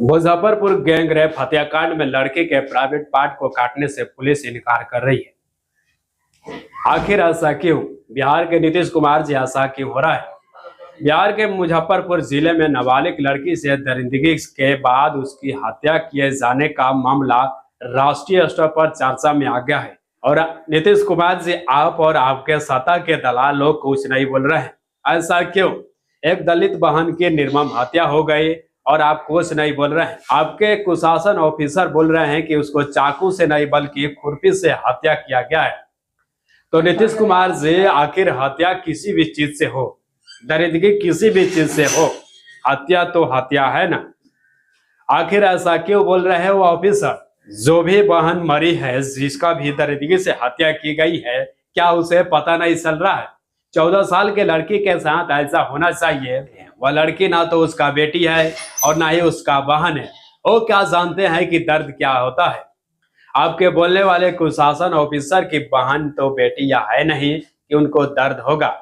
Muzaffarpur gang rape हत्याकांड में लड़के के प्राइवेट पार्ट को काटने से पुलिस इनकार कर रही है। आखिर ऐसा क्यों? बिहार के नीतीश कुमार जी ऐसा क्यों हो रहा है? बिहार के मुजफ्फरपुर जिले में नाबालिग लड़की से दरिंदगी के बाद उसकी हत्या किए जाने का मामला राष्ट्रीय स्तर पर चर्चा में आ गया है और नीतीश कुमार जी आप और आपके सत्ता के दलाल लोग कुछ नहीं बोल रहे हैं। ऐसा क्यों? एक दलित बहन की निर्मम हत्या हो गई और आप कुछ नहीं बोल रहे हैं। आपके कुशासन ऑफिसर बोल रहे हैं कि उसको चाकू से नहीं बल्कि खुरपी से हत्या किया गया है। तो नीतीश कुमार जी आखिर हत्या किसी भी चीज से हो, दरिंदगी किसी भी चीज से हो, हत्या तो हत्या है ना। आखिर ऐसा क्यों बोल रहे हैं वो ऑफिसर? जो भी बहन मरी है, जिसका भी दरिंदगी से हत्या की गई है, क्या उसे पता नहीं चल रहा है? 14 साल के लड़की के साथ ऐसा होना चाहिए? वह लड़की ना तो उसका बेटी है और ना ही उसका बहन है। वो क्या जानते हैं कि दर्द क्या होता है? आपके बोलने वाले कुशासन ऑफिसर की बहन तो बेटी या है नहीं कि उनको दर्द होगा।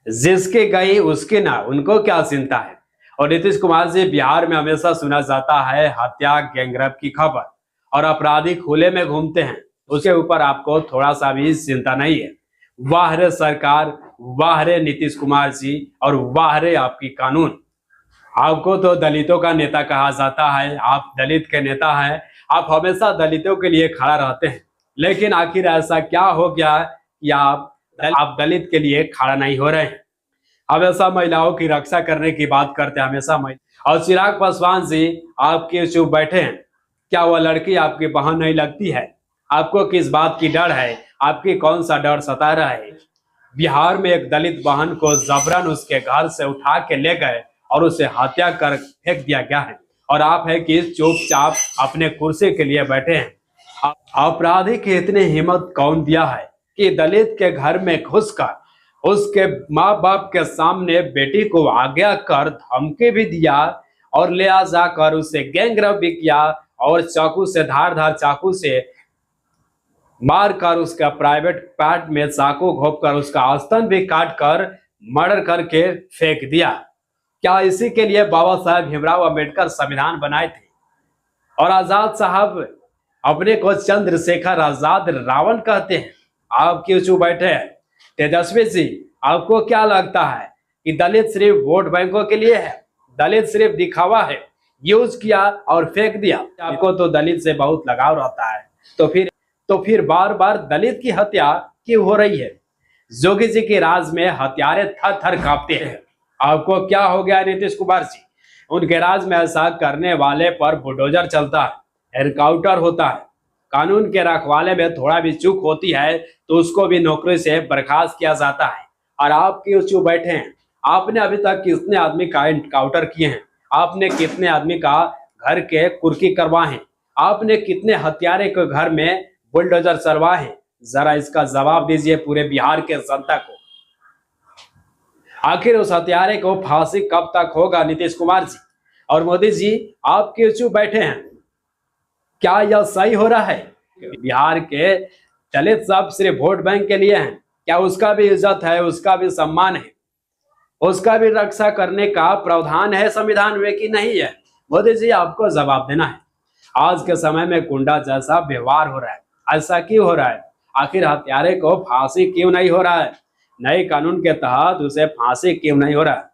जिसके गई उसके ना, उनको क्या चिंता है? और नीतीश कुमार जी, बिहार में हमेशा सुना जाता है हत्या गैंगरेप की खबर और अपराधी खुले में घूमते हैं, उसके ऊपर आपको थोड़ा सा भी चिंता नहीं है। वाह रे सरकार, वाह रे नीतीश कुमार जी और वाह रे आपकी कानून। आपको तो दलितों का नेता कहा जाता है, आप दलित के नेता हैं, आप हमेशा दलितों के लिए खड़ा रहते हैं। लेकिन आखिर ऐसा क्या हो गया कि आप दलित के लिए खड़ा नहीं हो रहे हैं? हमेशा महिलाओं की रक्षा करने की बात करते हैं, हमेशा महिला। और चिराग पासवान जी आपके चुप बैठे हैं। क्या वह लड़की आपकी बहन नहीं लगती है? आपको किस बात की डर है? आपकी कौन सा डर सता रहा है? बिहार में एक दलित बहन को जबरन उसके घर से उठा के ले गए और उसे हत्या कर फेंक दिया गया है और आप है कि चुपचाप अपने कुर्सी के लिए बैठे हैं। अपराधी की इतनी हिम्मत कौन दिया है कि दलित के घर में घुसकर उसके माँ बाप के सामने बेटी को आज्ञा कर धमकी भी दिया और ले आ जाकर उसे गैंगरेप भी किया और चाकू से, धार चाकू से मार कर उसका प्राइवेट पार्ट में चाकू घोंपकर उसका आस्तन भी काट कर मर्डर करके फेंक दिया। क्या इसी के लिए बाबा साहेब भीमराव अम्बेडकर संविधान बनाए थे? और आजाद साहब अपने को चंद्रशेखर आजाद रावण कहते हैं। आप क्यों चुप बैठे हैं? तेजस्वी जी, आपको क्या लगता है कि दलित सिर्फ वोट बैंकों के लिए है? दलित सिर्फ दिखावा है, यूज किया और फेंक दिया। आपको तो दलित से बहुत लगाव रहता है, तो फिर बार बार दलित की हत्या क्यों हो रही है? जोगी जी के राज में हत्यारे थर थर कांपते हैं। आपको क्या हो गया नीतीश कुमार जी? उनके राज में ऐसा करने वाले पर बुलडोजर चलता है, एनकाउंटर होता है। कानून के रखवाले में थोड़ा भी चूक होती है तो उसको भी नौकरी से बर्खास्त किया जाता है। और आप क्यों चुप बैठे हैं? आपने अभी तक कितने आदमी का एनकाउंटर किए हैं? आपने कितने आदमी का घर के कुर्की करवाए हैं? आपने कितने हत्यारे के घर में बुलडोजर चलवाए हैं? जरा इसका जवाब दीजिए पूरे बिहार के जनता को। आखिर उस हत्यारे को फांसी कब तक होगा? नीतीश कुमार जी और मोदी जी, आप क्यों चुप बैठे हैं? क्या यह सही हो रहा है? बिहार के दलित सब सिर्फ वोट बैंक के लिए हैं? क्या उसका भी इज्जत है, उसका भी सम्मान है, उसका भी रक्षा करने का प्रावधान है संविधान में कि नहीं है? मोदी जी, आपको जवाब देना है। आज के समय में गुंडा जैसा व्यवहार हो रहा है, ऐसा क्यों हो रहा है? आखिर हत्यारे को फांसी क्यों नहीं हो रहा है? नए कानून के तहत उसे फांसी क्यों नहीं हो रहा है?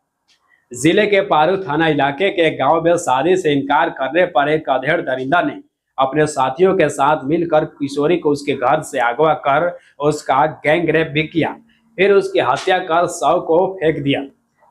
जिले के पारू थाना इलाके के गांव में शादी से इनकार करने पर एक अधेड़ दरिंदा ने अपने साथियों के साथ मिलकर किशोरी को उसके घर से अगवा कर उसका गैंग रेप भी किया, फिर उसकी हत्या कर शव को फेंक दिया।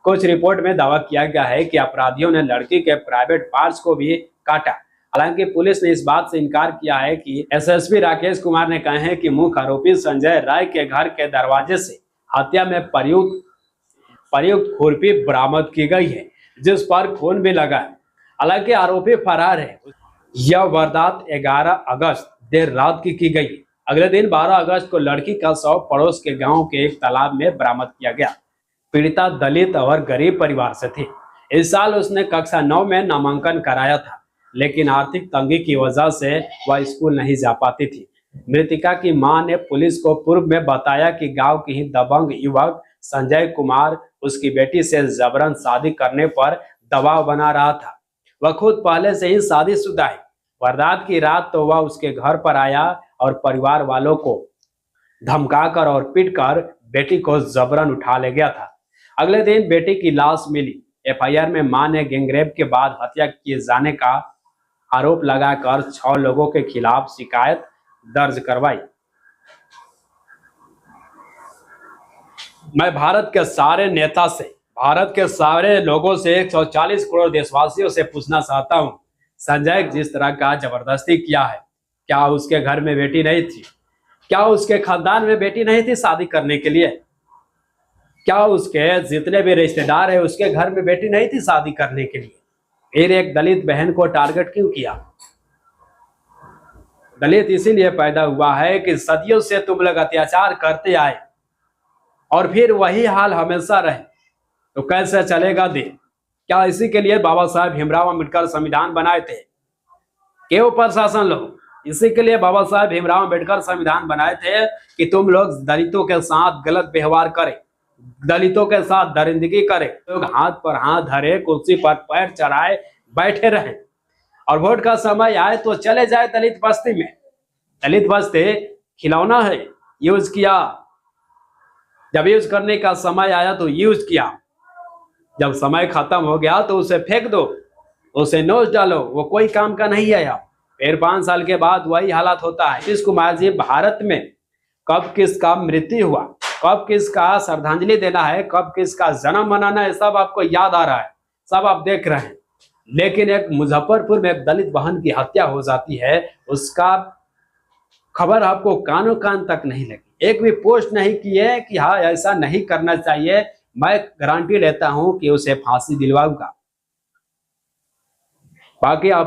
कुछ रिपोर्ट में दावा किया गया है कि अपराधियों ने लड़की के प्राइवेट पार्ट्स को भी काटा। हालांकि पुलिस ने इस बात से इनकार किया है कि एसएसपी राकेश कुमार ने कहा है कि मुख्य आरोपी संजय राय के घर के दरवाजे से हत्या में प्रयुक्त खुरपी बरामद की गई है, जिस पर खून भी लगा है। हालांकि आरोपी फरार है। यह वारदात 11 अगस्त देर रात की गई। अगले दिन 12 अगस्त को लड़की का शव पड़ोस के गांव के एक तालाब में बरामद किया गया। पीड़िता दलित और गरीब परिवार से थी। इस साल उसने कक्षा 9 में नामांकन कराया था, लेकिन आर्थिक तंगी की वजह से वह स्कूल नहीं जा पाती थी। मृतका की मां ने पुलिस को पूर्व में बताया कि गांव की ही दबंग युवक संजय कुमार उसकी बेटी से जबरन शादी करने पर दबाव बना रहा था। वह खुद पहले से ही शादीशुदा है। वारदात की रात तो वह उसके घर पर आया और परिवार वालों को धमकाकर और पीटकर बेटी को जबरन उठा ले गया था। अगले दिन बेटी की लाश मिली। एफआईआर में मां ने गैंगरेप के बाद हत्या किए जाने का आरोप लगाकर 6 लोगों के खिलाफ शिकायत दर्ज करवाई। मैं भारत के सारे नेता से, भारत के सारे लोगों से, 140 करोड़ देशवासियों से पूछना चाहता हूं, संजय जिस तरह का जबरदस्ती किया है, क्या उसके घर में बेटी नहीं थी? क्या उसके खानदान में बेटी नहीं थी शादी करने के लिए? क्या उसके जितने भी रिश्तेदार है उसके घर में बेटी नहीं थी शादी करने के लिए? फिर एक दलित बहन को टारगेट क्यों किया? दलित इसीलिए पैदा हुआ है कि सदियों से तुम लोग अत्याचार करते आए और फिर वही हाल हमेशा रहे, तो कैसे चलेगा दिन? क्या इसी के लिए बाबा साहब भीमराव अम्बेडकर संविधान बनाए थे? क्यों प्रशासन लोग? इसी के लिए बाबा साहब भीमराव अम्बेडकर संविधान बनाए थे कि तुम लोग दलितों के साथ गलत व्यवहार करें, दलितों के साथ दरिंदगी करें, लोग हाथ पर हाथ धरे, कुर्सी पर पैर चढ़ाए बैठे रहें और वोट का समय आए तो चले जाए दलित बस्ती में। दलित बस्ती खिलौना है, यूज किया, जब यूज करने का समय आया तो यूज किया, जब समय खत्म हो गया तो उसे फेंक दो, उसे नोच डालो, वो कोई काम का नहीं आया। फिर 5 साल के बाद वही हालत होता है। नीतीश कुमार जी, भारत में कब किसका मृत्यु हुआ, कब किसका श्रद्धांजलि देना है, कब किसका जन्म मनाना है, सब आपको याद आ रहा है, सब आप देख रहे हैं। लेकिन एक मुजफ्फरपुर में एक दलित बहन की हत्या हो जाती है, उसका खबर आपको कानों कान तक नहीं लगी, एक भी पोस्ट नहीं किए कि हाँ ऐसा नहीं करना चाहिए। मैं गारंटी लेता हूं कि उसे फांसी दिलवाऊंगा। बाकी आप